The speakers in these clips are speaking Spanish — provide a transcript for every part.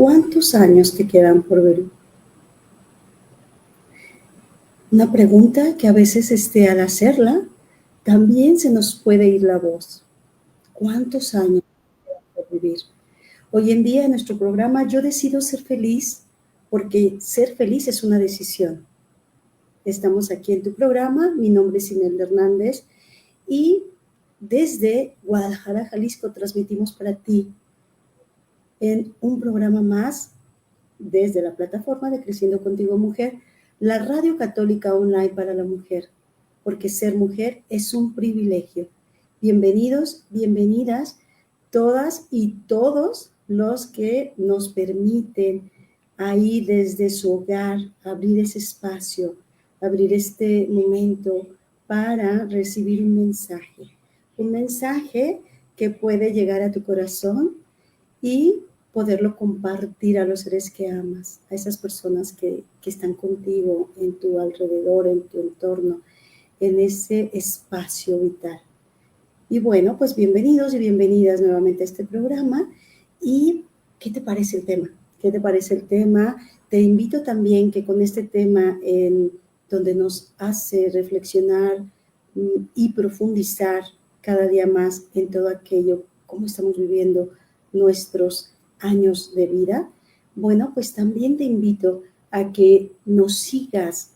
¿Cuántos años te quedan por vivir? Una pregunta que a veces al hacerla también se nos puede ir la voz. ¿Cuántos años te quedan por vivir? Hoy en día en nuestro programa Yo decido ser feliz porque ser feliz es una decisión. Estamos aquí en tu programa, mi nombre es Imelda Hernández y desde Guadalajara, Jalisco, transmitimos para ti en un programa más desde la plataforma de Creciendo Contigo Mujer, la radio católica online para la mujer, porque ser mujer es un privilegio. Bienvenidos, bienvenidas, todas y todos los que nos permiten ahí desde su hogar abrir ese espacio, abrir este momento para recibir un mensaje que puede llegar a tu corazón y poderlo compartir a los seres que amas, a esas personas que están contigo en tu alrededor, en tu entorno, en ese espacio vital. Y bueno, pues bienvenidos y bienvenidas nuevamente a este programa. ¿Y qué te parece el tema? ¿Qué te parece el tema? Te invito también que con este tema donde nos hace reflexionar y profundizar cada día más en todo aquello, cómo estamos viviendo nuestros años de vida, bueno, pues también te invito a que nos sigas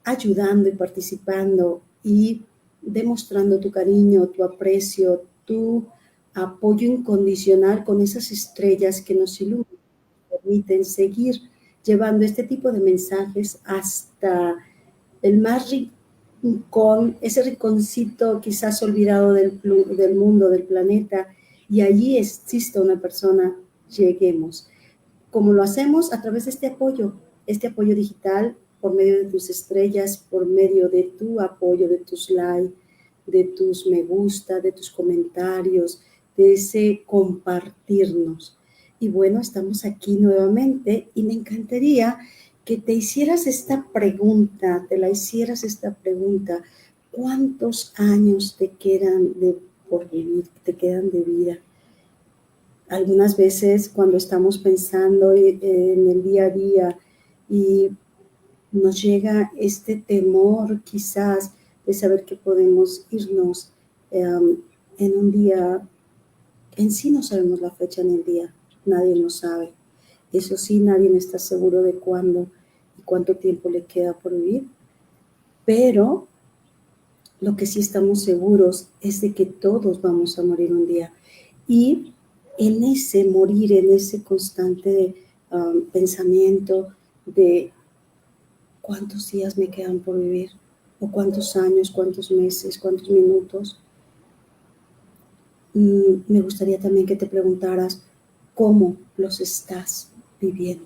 ayudando y participando y demostrando tu cariño, tu aprecio, tu apoyo incondicional con esas estrellas que nos iluminan, permiten seguir llevando este tipo de mensajes hasta el más rincón, ese rinconcito quizás olvidado del mundo, del planeta, y allí existe una persona, lleguemos. ¿Cómo lo hacemos? A través de este apoyo digital, por medio de tus estrellas, por medio de tu apoyo, de tus likes, de tus me gusta, de tus comentarios, de ese compartirnos. Y bueno, estamos aquí nuevamente y me encantaría que te hicieras esta pregunta, ¿cuántos años te quedan por vivir, te quedan de vida? Algunas veces cuando estamos pensando en el día a día y nos llega este temor quizás de saber que podemos irnos en un día, en sí no sabemos la fecha ni el día, nadie lo sabe. Eso sí, nadie está seguro de cuándo y cuánto tiempo le queda por vivir, pero lo que sí estamos seguros es de que todos vamos a morir un día. Y en ese morir, en ese constante pensamiento de cuántos días me quedan por vivir, o cuántos años, cuántos meses, cuántos minutos, me gustaría también que te preguntaras cómo los estás viviendo.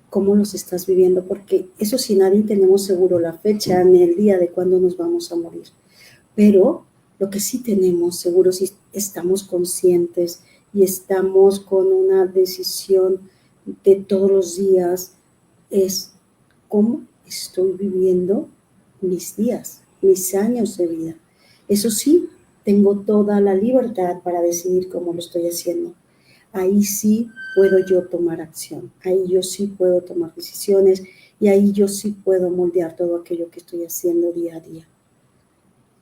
Cómo los estás viviendo, porque eso sí, nadie tenemos seguro la fecha ni el día de cuándo nos vamos a morir. Pero lo que sí tenemos seguro, si estamos conscientes y estamos con una decisión de todos los días, es cómo estoy viviendo mis días, mis años de vida. Eso sí, tengo toda la libertad para decidir cómo lo estoy haciendo. Ahí sí puedo yo tomar acción, ahí yo sí puedo tomar decisiones y ahí yo sí puedo moldear todo aquello que estoy haciendo día a día.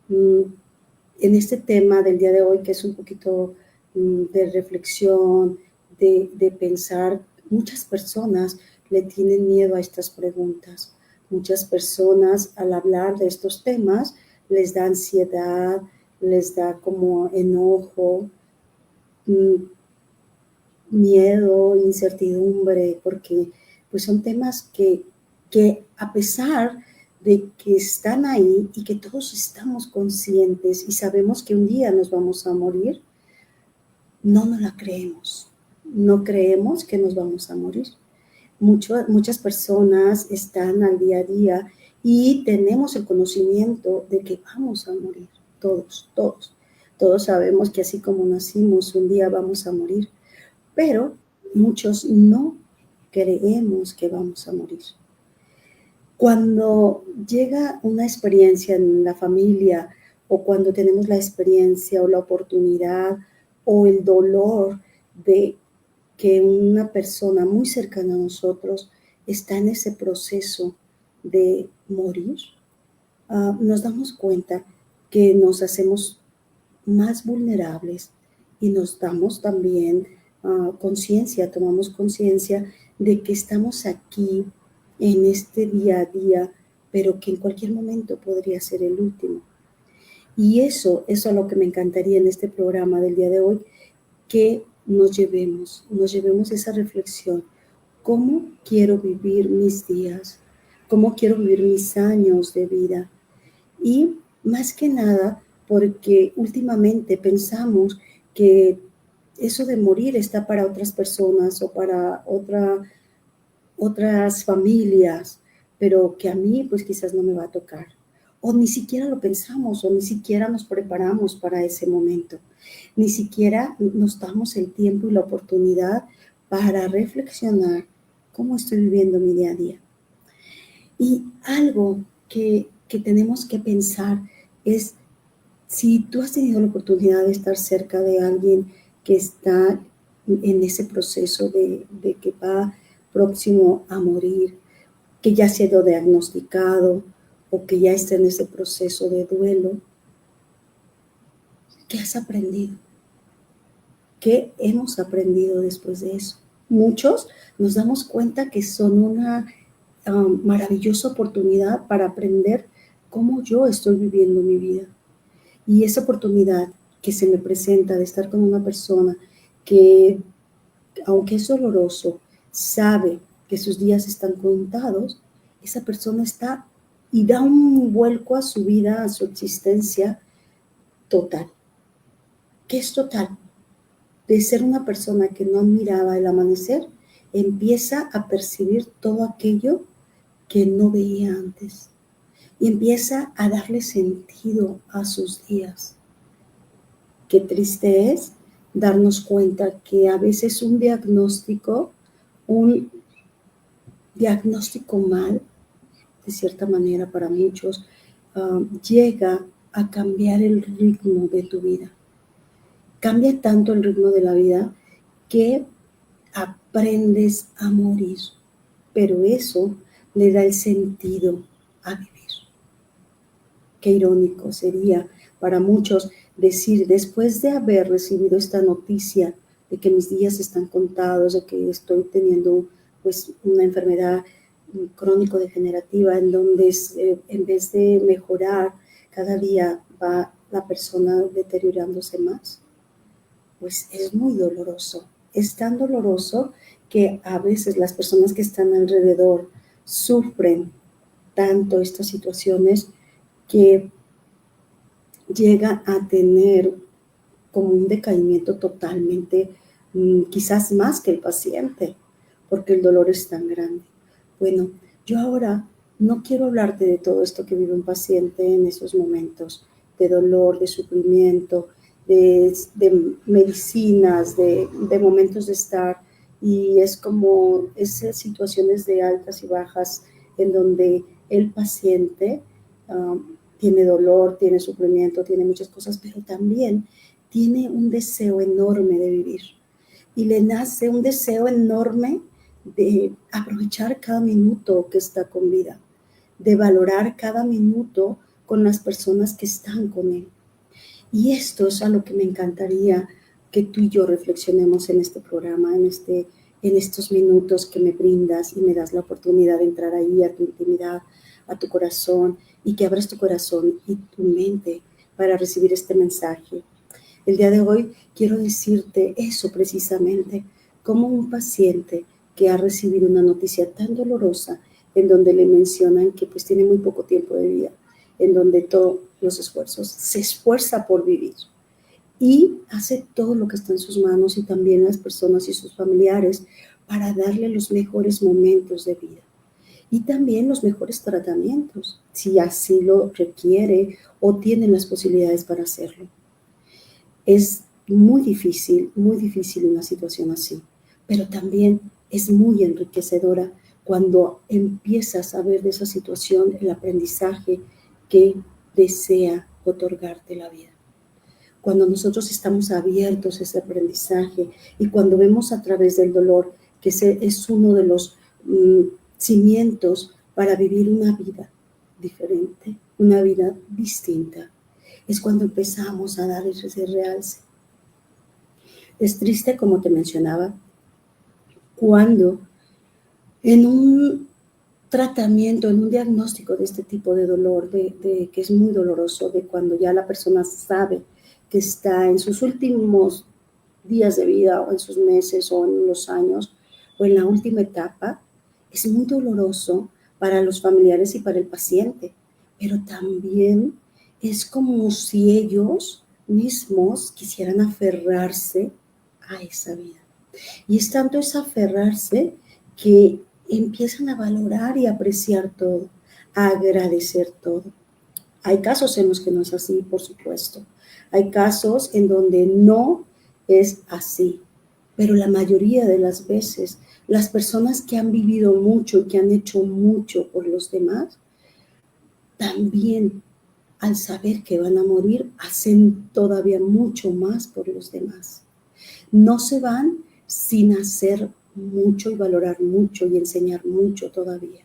En este tema del día de hoy, que es un poquito de reflexión, de pensar, muchas personas le tienen miedo a estas preguntas. Muchas personas al hablar de estos temas les da ansiedad, les da como enojo, miedo, incertidumbre, porque pues son temas que a pesar de que están ahí y que todos estamos conscientes y sabemos que un día nos vamos a morir, no nos la creemos, no creemos que nos vamos a morir. Muchas personas están al día a día y tenemos el conocimiento de que vamos a morir, todos sabemos que así como nacimos, un día vamos a morir, pero muchos no creemos que vamos a morir. Cuando llega una experiencia en la familia o cuando tenemos la experiencia o la oportunidad o el dolor de que una persona muy cercana a nosotros está en ese proceso de morir, nos damos cuenta que nos hacemos más vulnerables y nos damos también conciencia, tomamos conciencia de que estamos aquí en este día a día, pero que en cualquier momento podría ser el último. Y eso es lo que me encantaría en este programa del día de hoy, que nos llevemos esa reflexión. ¿Cómo quiero vivir mis días? ¿Cómo quiero vivir mis años de vida? Y más que nada, porque últimamente pensamos que eso de morir está para otras personas o para otras familias, pero que a mí pues quizás no me va a tocar. O ni siquiera lo pensamos, o ni siquiera nos preparamos para ese momento. Ni siquiera nos damos el tiempo y la oportunidad para reflexionar cómo estoy viviendo mi día a día. Y algo que tenemos que pensar es, si tú has tenido la oportunidad de estar cerca de alguien que está en ese proceso de que va próximo a morir, que ya ha sido diagnosticado o que ya está en ese proceso de duelo, ¿qué has aprendido? ¿Qué hemos aprendido después de eso? Muchos nos damos cuenta que son una maravillosa oportunidad para aprender cómo yo estoy viviendo mi vida. Y esa oportunidad que se me presenta de estar con una persona que, aunque es doloroso, sabe que sus días están contados, esa persona está y da un vuelco a su vida, a su existencia total. ¿Qué es total? De ser una persona que no admiraba el amanecer, empieza a percibir todo aquello que no veía antes y empieza a darle sentido a sus días. Qué triste es darnos cuenta que a veces un diagnóstico mal, de cierta manera para muchos, llega a cambiar el ritmo de tu vida. Cambia tanto el ritmo de la vida que aprendes a morir, pero eso le da el sentido a vivir. Qué irónico sería para muchos decir, después de haber recibido esta noticia de que mis días están contados, de que estoy teniendo pues una enfermedad crónico-degenerativa en donde en vez de mejorar, cada día va la persona deteriorándose más, pues es muy doloroso. Es tan doloroso que a veces las personas que están alrededor sufren tanto estas situaciones que llega a tener como un decaimiento totalmente, quizás más que el paciente, porque el dolor es tan grande. Bueno, yo ahora no quiero hablarte de todo esto que vive un paciente en esos momentos de dolor, de sufrimiento, de medicinas, de momentos de estar, y es como esas situaciones de altas y bajas en donde el paciente tiene dolor, tiene sufrimiento, tiene muchas cosas, pero también tiene un deseo enorme de vivir. Y le nace un deseo enorme de aprovechar cada minuto que está con vida, de valorar cada minuto con las personas que están con él. Y esto es a lo que me encantaría que tú y yo reflexionemos en este programa, en estos minutos que me brindas y me das la oportunidad de entrar ahí a tu intimidad, a tu corazón, y que abras tu corazón y tu mente para recibir este mensaje. El día de hoy quiero decirte eso precisamente, como un paciente que ha recibido una noticia tan dolorosa en donde le mencionan que pues tiene muy poco tiempo de vida, en donde todos los esfuerzos, se esfuerza por vivir y hace todo lo que está en sus manos, y también las personas y sus familiares, para darle los mejores momentos de vida y también los mejores tratamientos, si así lo requiere o tienen las posibilidades para hacerlo. Es muy difícil una situación así, pero también es muy enriquecedora cuando empiezas a ver de esa situación el aprendizaje que desea otorgarte la vida. cuando nosotros estamos abiertos a ese aprendizaje y cuando vemos a través del dolor que ese es uno de los cimientos para vivir una vida diferente, una vida distinta, es cuando empezamos a dar ese realce. Es triste, como te mencionaba, cuando en un tratamiento, en un diagnóstico de este tipo de dolor, que es muy doloroso, de cuando ya la persona sabe que está en sus últimos días de vida o en sus meses o en los años o en la última etapa, es muy doloroso para los familiares y para el paciente, pero también es como si ellos mismos quisieran aferrarse a esa vida. Y es tanto es aferrarse que empiezan a valorar y apreciar todo, a agradecer todo. Hay casos en los que no es así, por supuesto. Hay casos en donde no es así. Pero la mayoría de las veces, las personas que han vivido mucho y que han hecho mucho por los demás, también al saber que van a morir, hacen todavía mucho más por los demás. No se van sin hacer mucho y valorar mucho y enseñar mucho todavía.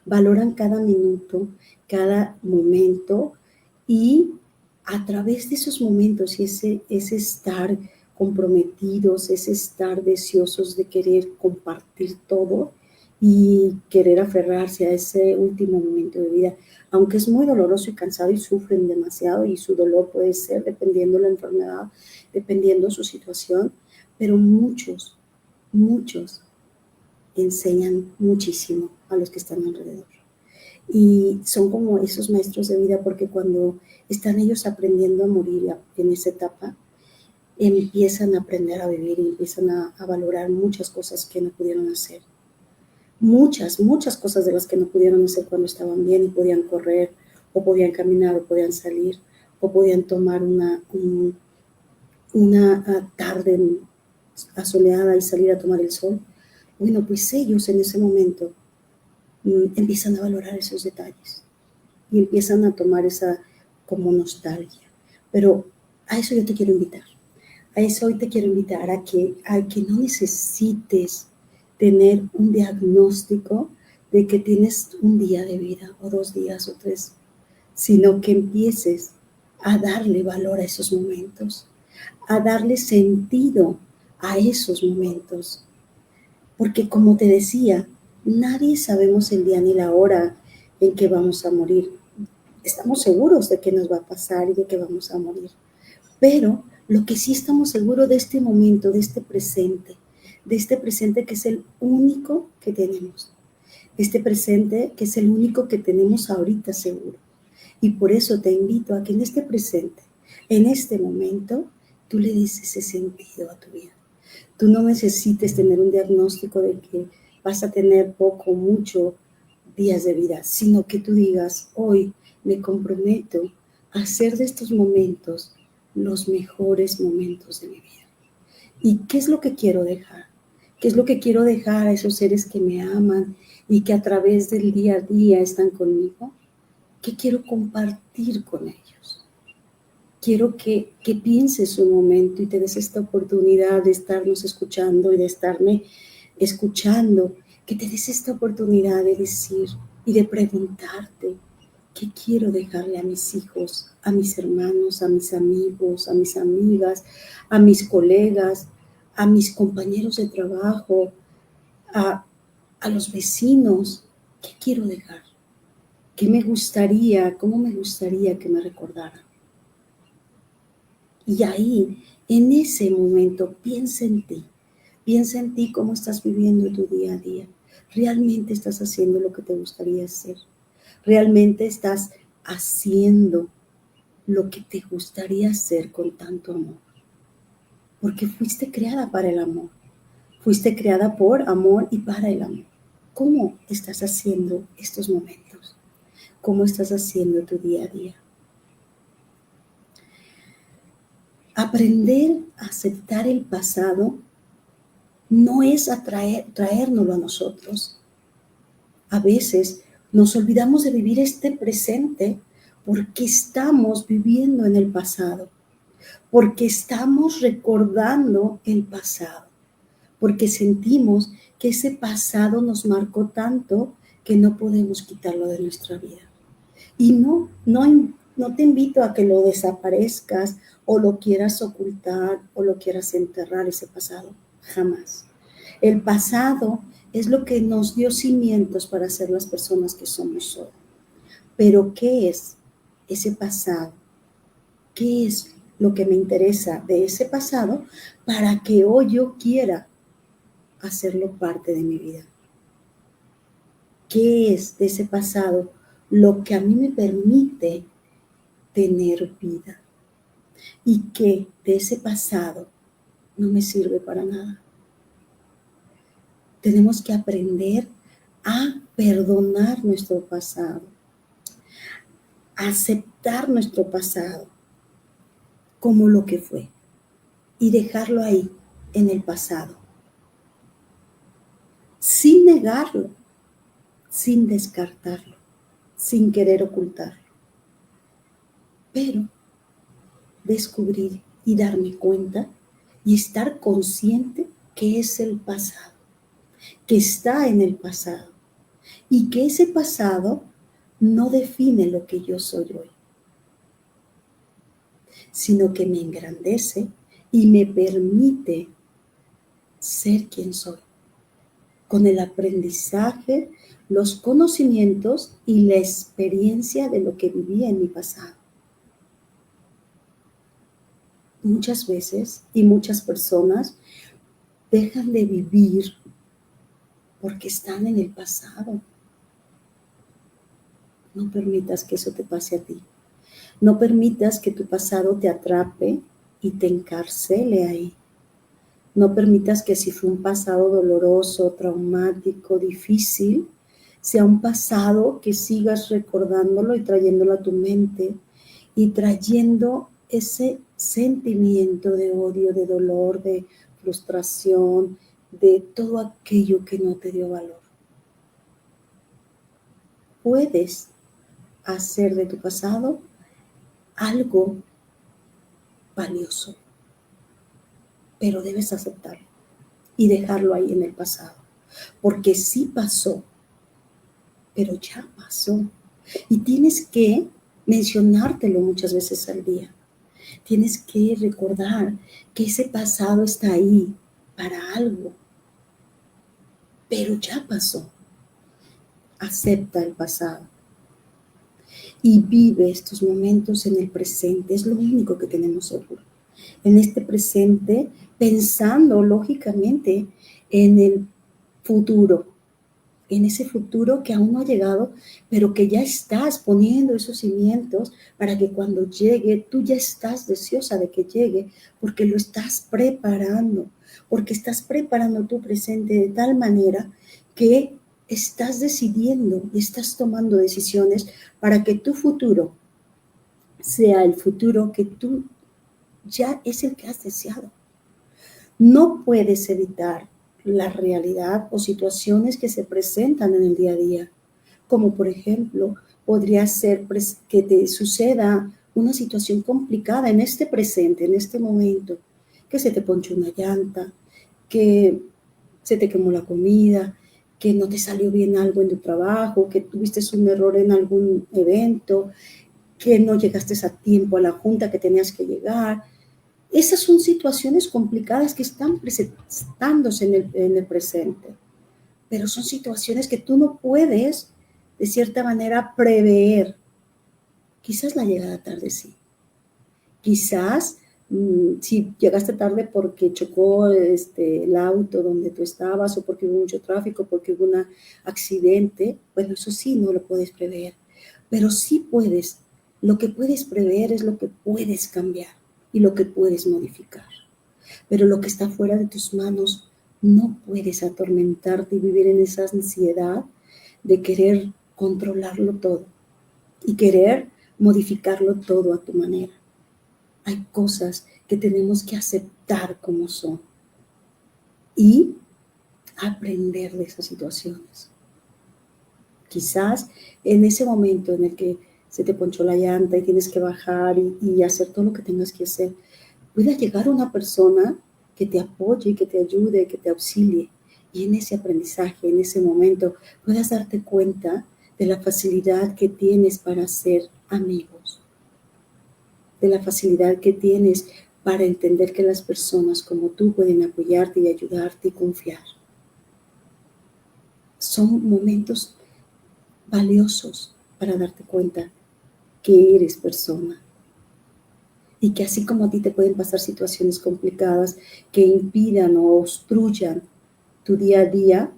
Valoran cada minuto, cada momento y a través de esos momentos y ese estar comprometidos, ese estar deseosos de querer compartir todo y querer aferrarse a ese último momento de vida, aunque es muy doloroso y cansado y sufren demasiado y su dolor puede ser dependiendo la enfermedad, dependiendo su situación, pero muchos enseñan muchísimo a los que están alrededor. Y son como esos maestros de vida porque cuando están ellos aprendiendo a morir en esa etapa, empiezan a aprender a vivir y empiezan a valorar muchas cosas que no pudieron hacer. Muchas cosas de las que no pudieron hacer cuando estaban bien y podían correr, o podían caminar, o podían salir, o podían tomar una tarde asoleada y salir a tomar el sol. Bueno, pues ellos en ese momento empiezan a valorar esos detalles y empiezan a tomar esa como nostalgia. Pero a eso yo te quiero invitar. A eso hoy te quiero invitar a que no necesites tener un diagnóstico de que tienes un día de vida o 2 días o 3, sino que empieces a darle valor a esos momentos, a darle sentido a esos momentos. Porque como te decía, nadie sabemos el día ni la hora en que vamos a morir. Estamos seguros de que nos va a pasar y de que vamos a morir. Pero lo que sí estamos seguros de este momento, de este presente que es el único que tenemos. Este presente que es el único que tenemos ahorita seguro. Y por eso te invito a que en este presente, en este momento, tú le des ese sentido a tu vida. Tú no necesites tener un diagnóstico de que vas a tener poco o mucho días de vida, sino que tú digas, hoy me comprometo a hacer de estos momentos los mejores momentos de mi vida. ¿Y qué es lo que quiero dejar? ¿Qué es lo que quiero dejar a esos seres que me aman y que a través del día a día están conmigo? ¿Qué quiero compartir con ellos? Quiero que pienses un momento y te des esta oportunidad de estarnos escuchando y de estarme escuchando, que te des esta oportunidad de decir y de preguntarte, ¿qué quiero dejarle a mis hijos, a mis hermanos, a mis amigos, a mis amigas, a mis colegas, a mis compañeros de trabajo, a los vecinos? ¿Qué quiero dejar? ¿Qué me gustaría, cómo me gustaría que me recordaran? Y ahí, en ese momento, piensa en ti cómo estás viviendo tu día a día. ¿Realmente estás haciendo lo que te gustaría hacer? ¿Realmente estás haciendo lo que te gustaría hacer con tanto amor? Porque fuiste creada para el amor. Fuiste creada por amor y para el amor. ¿Cómo estás haciendo estos momentos? ¿Cómo estás haciendo tu día a día? Aprender a aceptar el pasado no es traérnoslo a nosotros. A veces nos olvidamos de vivir este presente porque estamos viviendo en el pasado. porque estamos recordando el pasado, porque sentimos que ese pasado nos marcó tanto que no podemos quitarlo de nuestra vida. Y no te invito a que lo desaparezcas o lo quieras ocultar o lo quieras enterrar ese pasado, jamás. El pasado es lo que nos dio cimientos para ser las personas que somos hoy. Pero ¿qué es ese pasado? ¿Qué es lo que me interesa de ese pasado para que hoy yo quiera hacerlo parte de mi vida? ¿Qué es de ese pasado lo que a mí me permite tener vida? Y qué de ese pasado no me sirve para nada. Tenemos que aprender a perdonar nuestro pasado, a aceptar nuestro pasado como lo que fue y dejarlo ahí en el pasado, sin negarlo, sin descartarlo, sin querer ocultarlo, pero descubrir y darme cuenta y estar consciente que es el pasado, que está en el pasado y que ese pasado no define lo que yo soy hoy, sino que me engrandece y me permite ser quien soy, con el aprendizaje, los conocimientos y la experiencia de lo que viví en mi pasado. Muchas veces y muchas personas dejan de vivir porque están en el pasado. No permitas que eso te pase a ti. No permitas que tu pasado te atrape y te encarcele ahí. No permitas que si fue un pasado doloroso, traumático, difícil, sea un pasado que sigas recordándolo y trayéndolo a tu mente y trayendo ese sentimiento de odio, de dolor, de frustración, de todo aquello que no te dio valor. Puedes hacer de tu pasado algo valioso, pero debes aceptarlo y dejarlo ahí en el pasado, porque sí pasó, pero ya pasó. Y tienes que mencionártelo muchas veces al día. Tienes que recordar que ese pasado está ahí para algo, pero ya pasó. Acepta el pasado y vive estos momentos en el presente. Es lo único que tenemos seguro. En este presente, pensando lógicamente en el futuro, en ese futuro que aún no ha llegado, pero que ya estás poniendo esos cimientos para que cuando llegue, tú ya estás deseosa de que llegue, porque lo estás preparando, porque estás preparando tu presente de tal manera que estás decidiendo y estás tomando decisiones para que tu futuro sea el futuro que tú ya es el que has deseado. No puedes evitar la realidad o situaciones que se presentan en el día a día, como por ejemplo, podría ser que te suceda una situación complicada en este presente, en este momento, que se te ponchó una llanta, que se te quemó la comida, que no te salió bien algo en tu trabajo, que tuviste un error en algún evento, que no llegaste a tiempo a la junta que tenías que llegar. Esas son situaciones complicadas que están presentándose en el presente, pero son situaciones que tú no puedes, de cierta manera, prever. Quizás la llegada tarde sí. Quizás si llegaste tarde porque chocó el auto donde tú estabas o porque hubo mucho tráfico, porque hubo un accidente, bueno, eso sí no lo puedes prever, pero sí puedes. Lo que puedes prever es lo que puedes cambiar y lo que puedes modificar. Pero lo que está fuera de tus manos no puedes atormentarte y vivir en esa ansiedad de querer controlarlo todo y querer modificarlo todo a tu manera. Hay cosas que tenemos que aceptar como son y aprender de esas situaciones. Quizás en ese momento en el que se te ponchó la llanta y tienes que bajar y hacer todo lo que tengas que hacer, pueda llegar una persona que te apoye, que te ayude, que te auxilie. Y en ese aprendizaje, en ese momento, puedas darte cuenta de la facilidad que tienes para ser amigos, de la facilidad que tienes para entender que las personas como tú pueden apoyarte y ayudarte y confiar. Son momentos valiosos para darte cuenta que eres persona y que así como a ti te pueden pasar situaciones complicadas que impidan o obstruyan tu día a día,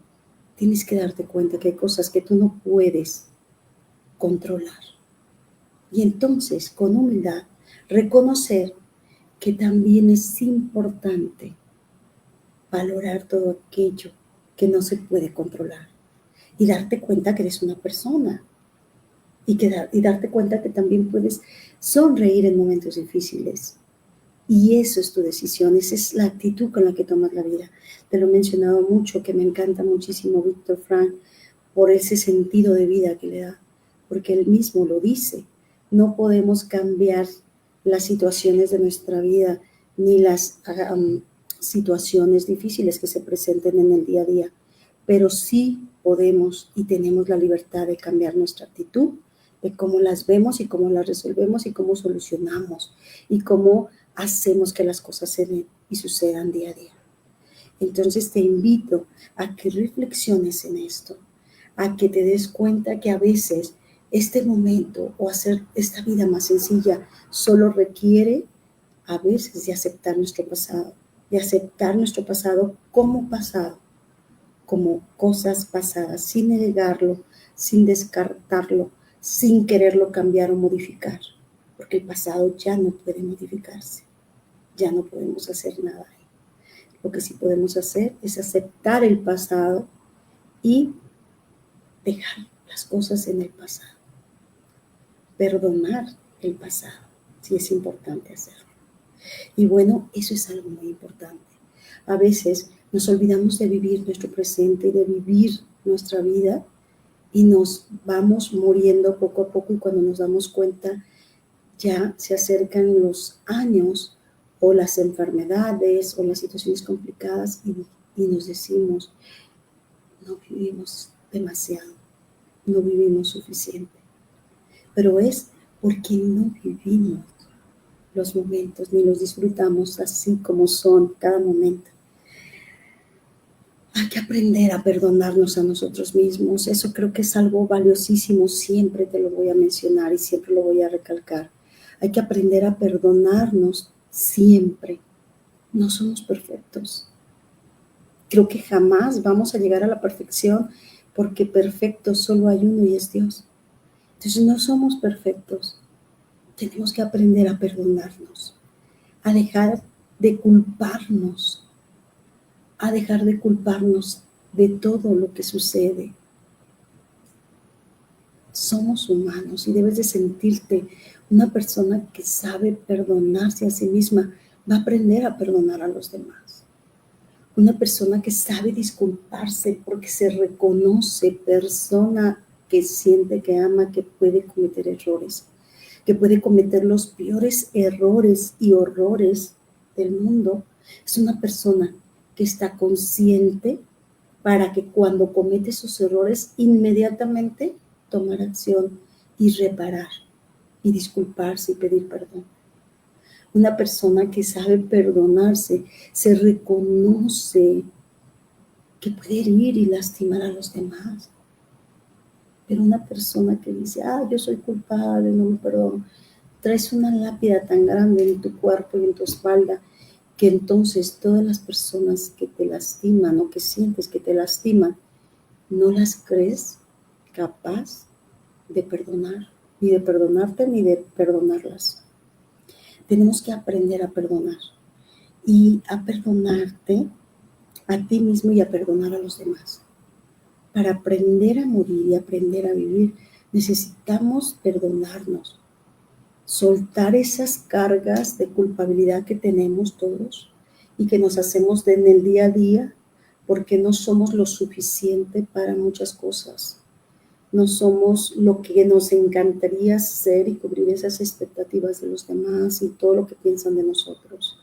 tienes que darte cuenta que hay cosas que tú no puedes controlar. Y entonces, con humildad, reconocer que también es importante valorar todo aquello que no se puede controlar y darte cuenta que eres una persona y darte cuenta que también puedes sonreír en momentos difíciles. Y eso es tu decisión, esa es la actitud con la que tomas la vida. Te lo he mencionado mucho, que me encanta muchísimo Víctor Frank por ese sentido de vida que le da, porque él mismo lo dice. No podemos cambiar las situaciones de nuestra vida ni las situaciones difíciles que se presenten en el día a día, pero sí podemos y tenemos la libertad de cambiar nuestra actitud, de cómo las vemos y cómo las resolvemos y cómo solucionamos y cómo hacemos que las cosas se den y sucedan día a día. Entonces te invito a que reflexiones en esto, a que te des cuenta que a veces este momento o hacer esta vida más sencilla solo requiere a veces de aceptar nuestro pasado como cosas pasadas, sin negarlo, sin descartarlo, sin quererlo cambiar o modificar, porque el pasado ya no puede modificarse, ya no podemos hacer nada. Lo que sí podemos hacer es aceptar el pasado y dejar las cosas en el pasado, perdonar el pasado, si es importante hacerlo. Y bueno, eso es algo muy importante. A veces nos olvidamos de vivir nuestro presente y de vivir nuestra vida y nos vamos muriendo poco a poco y cuando nos damos cuenta ya se acercan los años o las enfermedades o las situaciones complicadas y nos decimos, no vivimos demasiado, no vivimos suficiente. Pero es porque no vivimos los momentos ni los disfrutamos así como son cada momento. Hay que aprender a perdonarnos a nosotros mismos. Eso creo que es algo valiosísimo. Siempre te lo voy a mencionar y siempre lo voy a recalcar. Hay que aprender a perdonarnos siempre. No somos perfectos. Creo que jamás vamos a llegar a la perfección porque perfecto solo hay uno y es Dios. Entonces no somos perfectos. Tenemos que aprender a perdonarnos, a dejar de culparnos, de todo lo que sucede. Somos humanos y debes de sentirte una persona que sabe perdonarse a sí misma, va a aprender a perdonar a los demás. Una persona que sabe disculparse porque se reconoce persona que siente, que ama, que puede cometer errores, que puede cometer los peores errores y horrores del mundo. Es una persona que está consciente para que cuando comete sus errores inmediatamente tomar acción y reparar y disculparse y pedir perdón. Una persona que sabe perdonarse, se reconoce que puede herir y lastimar a los demás. Pero una persona que dice, yo soy culpable, no me perdono, traes una lápida tan grande en tu cuerpo y en tu espalda que entonces todas las personas que te lastiman o que sientes que te lastiman, no las crees capaz de perdonar, ni de perdonarte ni de perdonarlas. Tenemos que aprender a perdonar y a perdonarte a ti mismo y a perdonar a los demás. Para aprender a morir y aprender a vivir, necesitamos perdonarnos, soltar esas cargas de culpabilidad que tenemos todos y que nos hacemos en el día a día porque no somos lo suficiente para muchas cosas. No somos lo que nos encantaría ser y cubrir esas expectativas de los demás y todo lo que piensan de nosotros.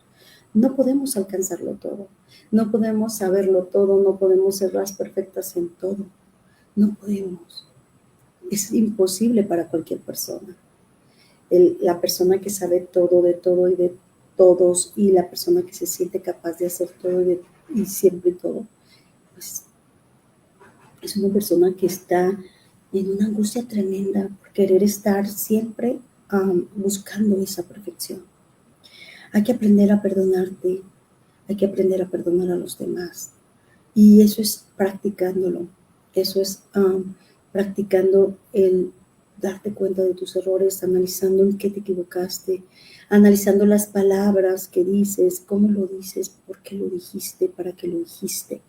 No podemos alcanzarlo todo, no podemos saberlo todo, no podemos ser las perfectas en todo, no podemos. Es imposible para cualquier persona. La persona que sabe todo de todo y de todos y la persona que se siente capaz de hacer todo y siempre todo, pues es una persona que está en una angustia tremenda por querer estar siempre buscando esa perfección. Hay que aprender a perdonarte, hay que aprender a perdonar a los demás. Y eso es practicándolo, eso es practicando el darte cuenta de tus errores, analizando en qué te equivocaste, analizando las palabras que dices, cómo lo dices, por qué lo dijiste, para qué lo dijiste.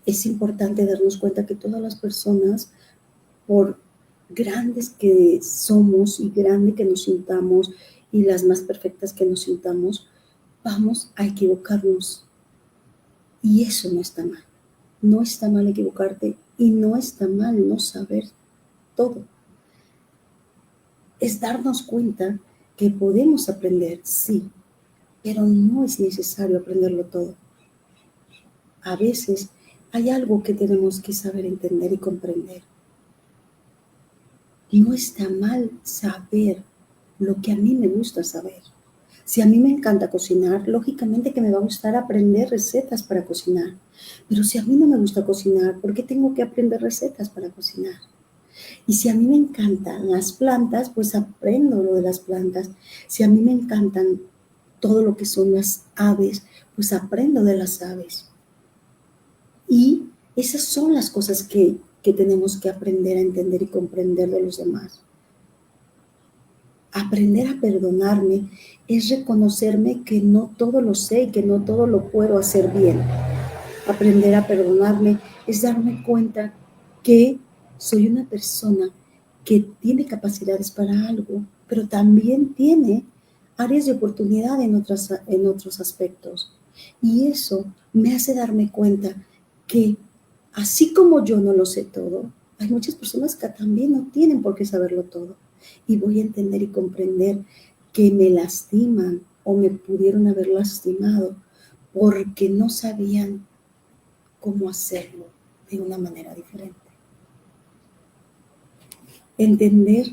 Es importante darnos cuenta que todas las personas, por grandes que somos y grande que nos sintamos y las más perfectas que nos sintamos, vamos a equivocarnos. Y eso no está mal. No está mal equivocarte y no está mal no saber todo. Es darnos cuenta que podemos aprender, sí, pero no es necesario aprenderlo todo. A veces hay algo que tenemos que saber entender y comprender. No está mal saber lo que a mí me gusta saber. Si a mí me encanta cocinar, lógicamente que me va a gustar aprender recetas para cocinar. Pero si a mí no me gusta cocinar, ¿por qué tengo que aprender recetas para cocinar? Y si a mí me encantan las plantas, pues aprendo lo de las plantas. Si a mí me encantan todo lo que son las aves, pues aprendo de las aves. Y esas son las cosas que tenemos que aprender a entender y comprender de los demás. Aprender a perdonarme es reconocerme que no todo lo sé y que no todo lo puedo hacer bien. Aprender a perdonarme es darme cuenta que soy una persona que tiene capacidades para algo, pero también tiene áreas de oportunidad en otros aspectos. Y eso me hace darme cuenta que así como yo no lo sé todo, hay muchas personas que también no tienen por qué saberlo todo. Y voy a entender y comprender que me lastiman o me pudieron haber lastimado porque no sabían cómo hacerlo de una manera diferente. Entender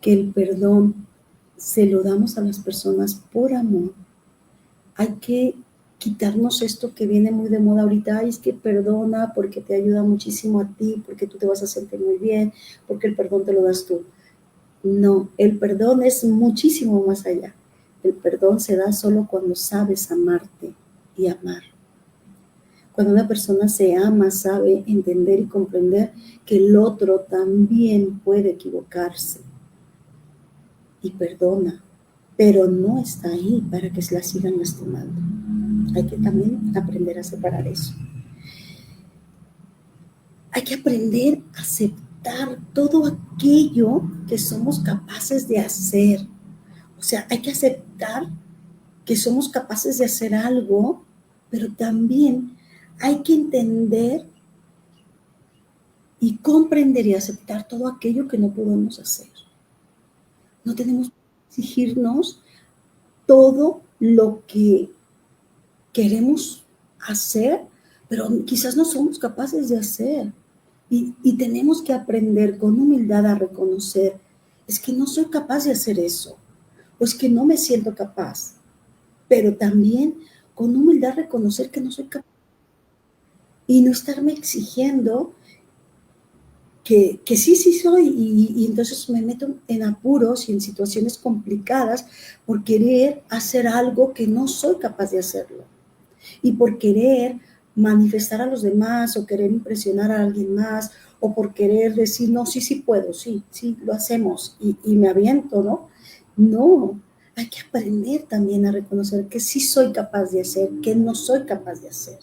que el perdón se lo damos a las personas por amor. Hay que quitarnos esto que viene muy de moda ahorita, ay, es que perdona porque te ayuda muchísimo a ti, porque tú te vas a sentir muy bien, porque el perdón te lo das tú. No, el perdón es muchísimo más allá. El perdón se da solo cuando sabes amarte y amar. Cuando una persona se ama, sabe entender y comprender que el otro también puede equivocarse y perdona, pero no está ahí para que se la sigan lastimando. Hay que también aprender a separar eso. Hay que aprender a aceptar todo aquello que somos capaces de hacer. O sea, hay que aceptar que somos capaces de hacer algo, pero también hay que entender y comprender y aceptar todo aquello que no podemos hacer. No tenemos que exigirnos todo lo que queremos hacer, pero quizás no somos capaces de hacer. Y tenemos que aprender con humildad a reconocer, es que no soy capaz de hacer eso, o es que no me siento capaz, pero también con humildad reconocer que no soy capaz y no estarme exigiendo que sí soy y entonces me meto en apuros y en situaciones complicadas por querer hacer algo que no soy capaz de hacerlo y por querer manifestar a los demás o querer impresionar a alguien más o por querer decir, no, sí puedo, sí, lo hacemos y me aviento, ¿no? No, hay que aprender también a reconocer que sí soy capaz de hacer, que no soy capaz de hacer.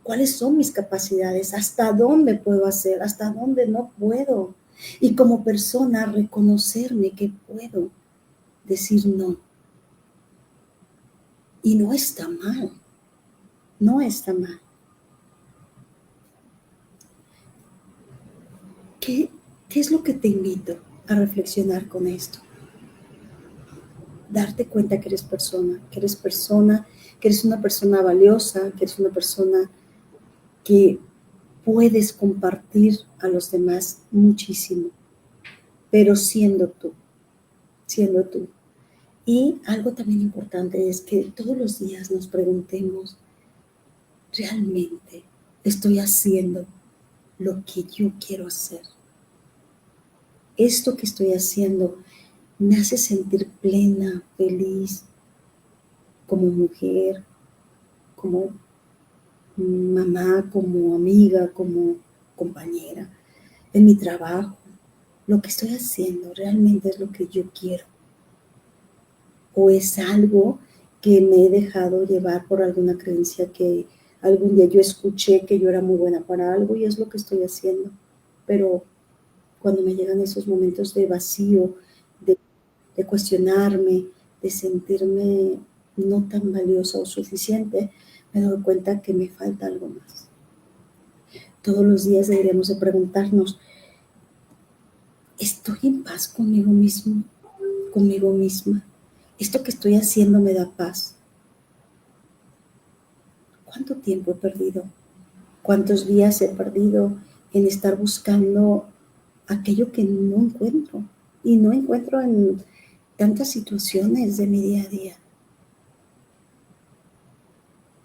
¿Cuáles son mis capacidades? ¿Hasta dónde puedo hacer? ¿Hasta dónde no puedo? Y como persona reconocerme que puedo decir no. Y no está mal. No está mal. ¿Qué es lo que te invito a reflexionar con esto? darte cuenta que eres persona, que eres una persona valiosa, que eres una persona que puedes compartir a los demás muchísimo, pero siendo tú, siendo tú. Y algo también importante es que todos los días nos preguntemos, ¿realmente estoy haciendo lo que yo quiero hacer? Esto que estoy haciendo me hace sentir plena, feliz, como mujer, como mamá, como amiga, como compañera, en mi trabajo. Lo que estoy haciendo realmente es lo que yo quiero. O es algo que me he dejado llevar por alguna creencia que algún día yo escuché que yo era muy buena para algo y es lo que estoy haciendo. Pero cuando me llegan esos momentos de vacío, de cuestionarme, de sentirme no tan valiosa o suficiente, me doy cuenta que me falta algo más. Todos los días deberíamos de preguntarnos, ¿estoy en paz conmigo mismo, conmigo misma? ¿Esto que estoy haciendo me da paz? ¿Cuánto tiempo he perdido? ¿Cuántos días he perdido en estar buscando aquello que no encuentro? Y no encuentro en tantas situaciones de mi día a día.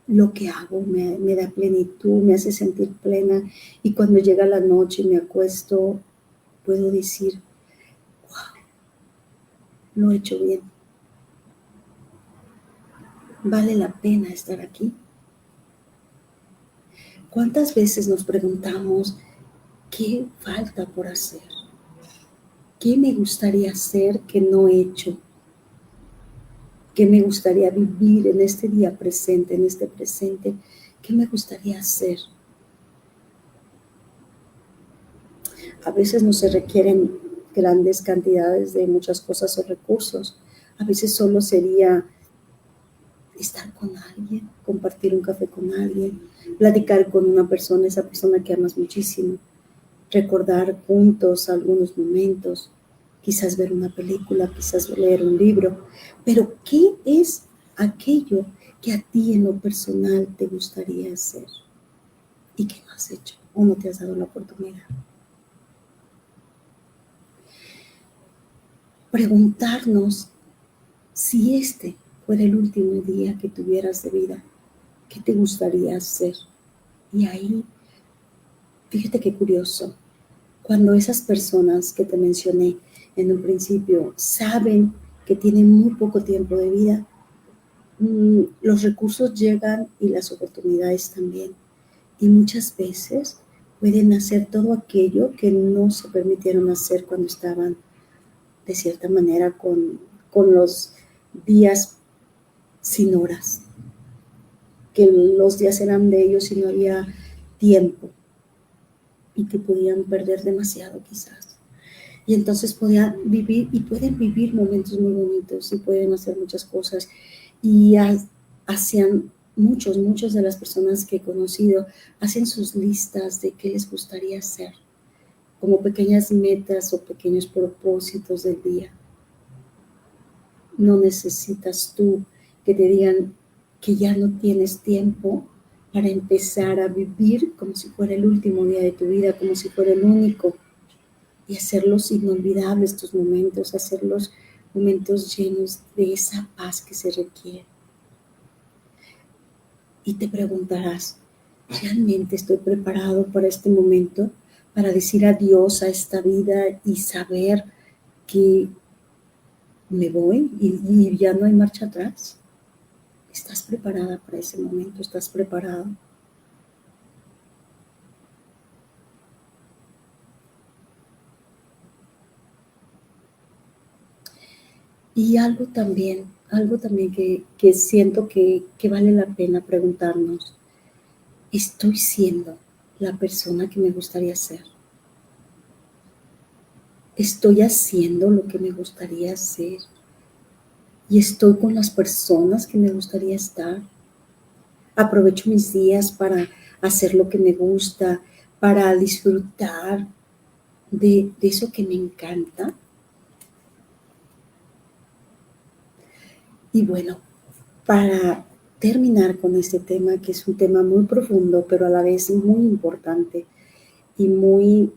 Lo que hago me da plenitud, me hace sentir plena. Y cuando llega la noche y me acuesto, puedo decir, wow, lo he hecho bien. ¿Vale la pena estar aquí? ¿Cuántas veces nos preguntamos qué falta por hacer? ¿Qué me gustaría hacer que no he hecho? ¿Qué me gustaría vivir en este día presente, en este presente? ¿Qué me gustaría hacer? A veces no se requieren grandes cantidades de muchas cosas o recursos. A veces solo sería estar con alguien, compartir un café con alguien, platicar con una persona, esa persona que amas muchísimo, recordar juntos algunos momentos, quizás ver una película, quizás leer un libro. Pero ¿qué es aquello que a ti en lo personal te gustaría hacer y que no has hecho o no te has dado la oportunidad? Preguntarnos si este fuera el último día que tuvieras de vida, ¿qué te gustaría hacer? Y ahí, fíjate qué curioso, cuando esas personas que te mencioné en un principio saben que tienen muy poco tiempo de vida, los recursos llegan y las oportunidades también. Y muchas veces pueden hacer todo aquello que no se permitieron hacer cuando estaban de cierta manera con los días sin horas, que los días eran de ellos y no había tiempo y que podían perder demasiado quizás. Y entonces podían vivir y pueden vivir momentos muy bonitos y pueden hacer muchas cosas. Y hacían muchas de las personas que he conocido, hacen sus listas de qué les gustaría hacer, como pequeñas metas o pequeños propósitos del día. No necesitas tú que te digan que ya no tienes tiempo para empezar a vivir como si fuera el último día de tu vida, como si fuera el único, y hacerlos inolvidables tus momentos, hacerlos momentos llenos de esa paz que se requiere. Y te preguntarás, ¿realmente estoy preparado para este momento? Para decir adiós a esta vida y saber que me voy y ya no hay marcha atrás. ¿Estás preparada para ese momento? ¿Estás preparado? Y algo también que siento que vale la pena preguntarnos, ¿estoy siendo la persona que me gustaría ser? ¿Estoy haciendo lo que me gustaría hacer? ¿Y estoy con las personas que me gustaría estar? ¿Aprovecho mis días para hacer lo que me gusta, para disfrutar de eso que me encanta? Y bueno, para terminar con este tema, que es un tema muy profundo, pero a la vez muy importante y muy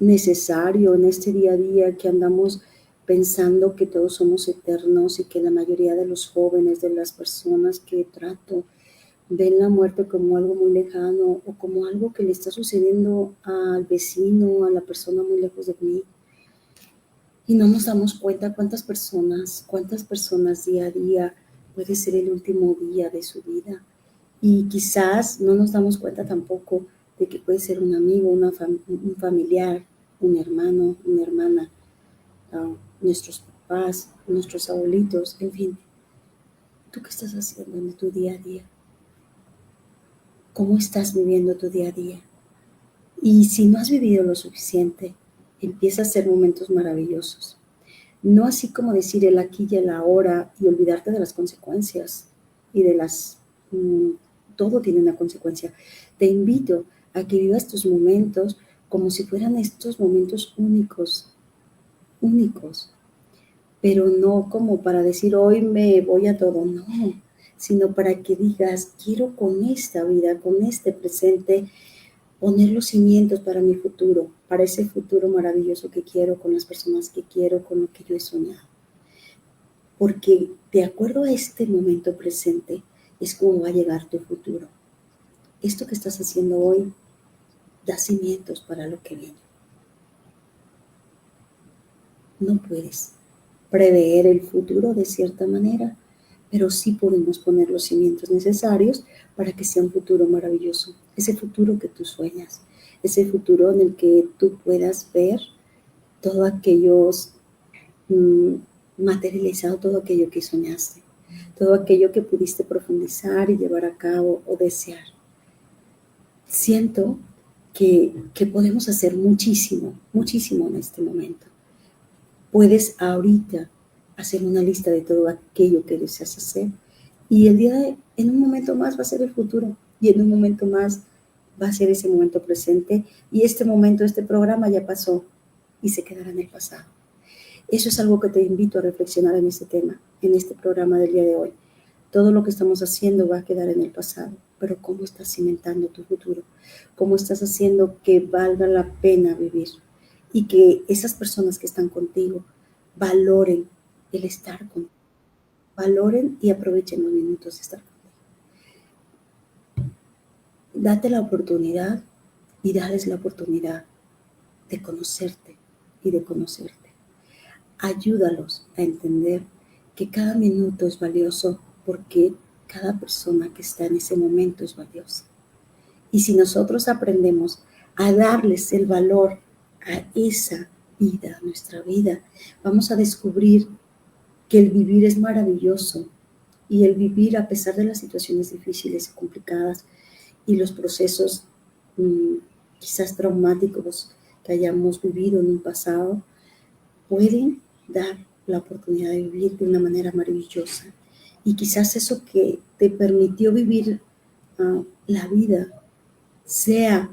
necesario en este día a día que andamos pensando que todos somos eternos y que la mayoría de los jóvenes, de las personas que trato, ven la muerte como algo muy lejano o como algo que le está sucediendo al vecino, a la persona muy lejos de mí. Y no nos damos cuenta cuántas personas día a día puede ser el último día de su vida. Y quizás no nos damos cuenta tampoco de que puede ser un amigo, un familiar, un hermano, una hermana, nuestros papás, nuestros abuelitos, en fin. ¿Tú qué estás haciendo en tu día a día? ¿Cómo estás viviendo tu día a día? Y si no has vivido lo suficiente, empieza a ser momentos maravillosos. No así como decir el aquí y el ahora y olvidarte de las consecuencias y de todo tiene una consecuencia. Te invito a que vivas tus momentos como si fueran estos momentos únicos, únicos, pero no como para decir hoy me voy a todo, no, sino para que digas quiero con esta vida, con este presente, poner los cimientos para mi futuro, para ese futuro maravilloso que quiero, con las personas que quiero, con lo que yo he soñado. Porque de acuerdo a este momento presente es como va a llegar tu futuro. Esto que estás haciendo hoy da cimientos para lo que viene. No puedes prever el futuro de cierta manera, pero sí podemos poner los cimientos necesarios para que sea un futuro maravilloso. Ese futuro que tú sueñas, ese futuro en el que tú puedas ver todo aquellos materializado, todo aquello que soñaste, todo aquello que pudiste profundizar y llevar a cabo o desear. Siento que podemos hacer muchísimo, muchísimo en este momento. Puedes ahorita hacer una lista de todo aquello que deseas hacer y en un momento más va a ser el futuro y en un momento más va a ser ese momento presente y este momento, este programa ya pasó y se quedará en el pasado. Eso es algo que te invito a reflexionar en este tema, en este programa del día de hoy. Todo lo que estamos haciendo va a quedar en el pasado, pero ¿cómo estás cimentando tu futuro? ¿Cómo estás haciendo que valga la pena vivir? Y que esas personas que están contigo valoren el estar contigo, valoren y aprovechen los minutos de estar contigo. Date la oportunidad y dales la oportunidad de conocerte y de conocerte. Ayúdalos a entender que cada minuto es valioso porque cada persona que está en ese momento es valiosa. Y si nosotros aprendemos a darles el valor a esa vida, a nuestra vida, vamos a descubrir que el vivir es maravilloso y el vivir a pesar de las situaciones difíciles y complicadas y los procesos quizás traumáticos que hayamos vivido en un pasado, pueden dar la oportunidad de vivir de una manera maravillosa. Y quizás eso que te permitió vivir la vida sea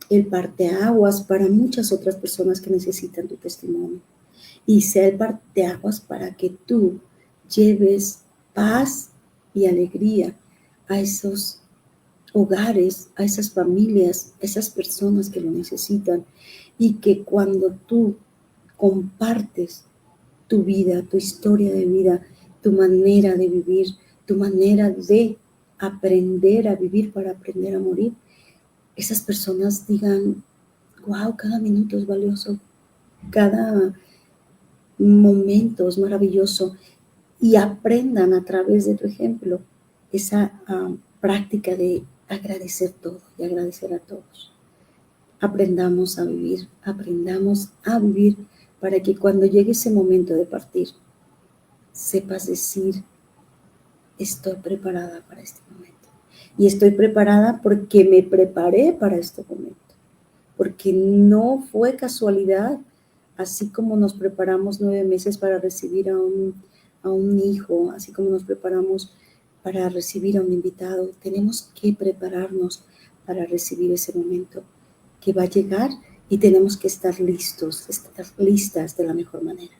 el parteaguas para muchas otras personas que necesitan tu testimonio. Y sea el parteaguas para que tú lleves paz y alegría a esos hogares, a esas familias, a esas personas que lo necesitan. Y que cuando tú compartes tu vida, tu historia de vida, tu manera de vivir, tu manera de aprender a vivir para aprender a morir, esas personas digan, wow, cada minuto es valioso, cada momento es maravilloso y aprendan a través de tu ejemplo esa práctica de agradecer todo y agradecer a todos. Aprendamos a vivir para que cuando llegue ese momento de partir, sepas decir, estoy preparada para este momento. Y estoy preparada porque me preparé para este momento. Porque no fue casualidad, así como nos preparamos 9 meses para recibir a un hijo, así como nos preparamos para recibir a un invitado, tenemos que prepararnos para recibir ese momento que va a llegar y tenemos que estar listos, estar listas de la mejor manera.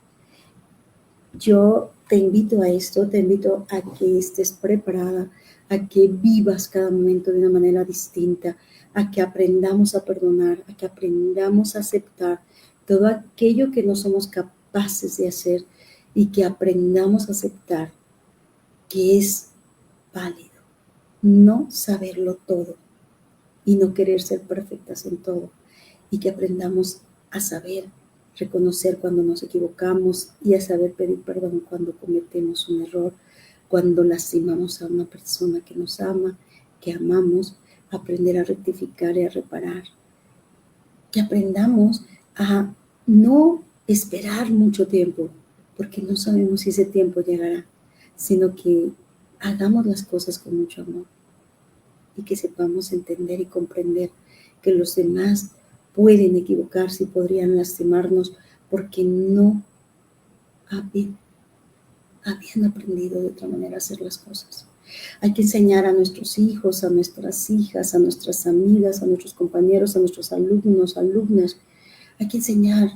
Yo te invito a esto, te invito a que estés preparada, a que vivas cada momento de una manera distinta, a que aprendamos a perdonar, a que aprendamos a aceptar todo aquello que no somos capaces de hacer y que aprendamos a aceptar que es válido no saberlo todo y no querer ser perfectas en todo, y que aprendamos a saber reconocer cuando nos equivocamos y a saber pedir perdón cuando cometemos un error, cuando lastimamos a una persona que nos ama, que amamos, aprender a rectificar y a reparar, que aprendamos a no esperar mucho tiempo, porque no sabemos si ese tiempo llegará, sino que hagamos las cosas con mucho amor y que sepamos entender y comprender que los demás pueden equivocarse y podrían lastimarnos porque no habían aprendido de otra manera a hacer las cosas. Hay que enseñar a nuestros hijos, a nuestras hijas, a nuestras amigas, a nuestros compañeros, a nuestros alumnos, alumnas. Hay que enseñar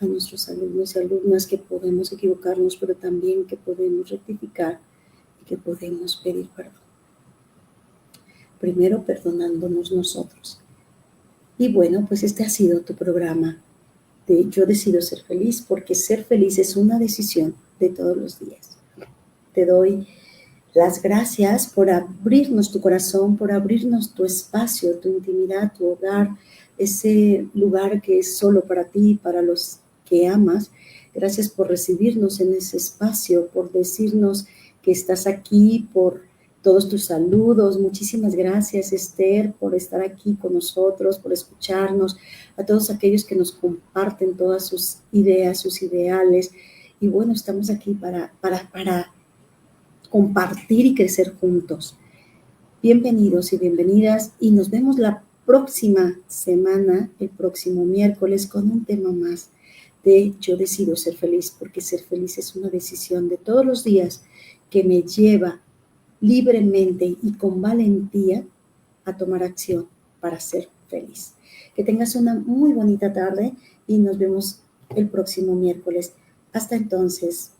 a nuestros alumnos y alumnas que podemos equivocarnos, pero también que podemos rectificar y que podemos pedir perdón. Primero perdonándonos nosotros. Y bueno, pues este ha sido tu programa de Yo decido ser feliz, porque ser feliz es una decisión de todos los días. Te doy las gracias por abrirnos tu corazón, por abrirnos tu espacio, tu intimidad, tu hogar, ese lugar que es solo para ti, para los que amas. Gracias por recibirnos en ese espacio, por decirnos que estás aquí, por todos tus saludos. Muchísimas gracias, Esther, por estar aquí con nosotros, por escucharnos, a todos aquellos que nos comparten todas sus ideas, sus ideales. Y bueno, estamos aquí para compartir y crecer juntos. Bienvenidos y bienvenidas, y nos vemos la próxima semana, el próximo miércoles, con un tema más de Yo decido ser feliz, porque ser feliz es una decisión de todos los días que me lleva libremente y con valentía a tomar acción para ser feliz. Que tengas una muy bonita tarde y nos vemos el próximo miércoles. Hasta entonces.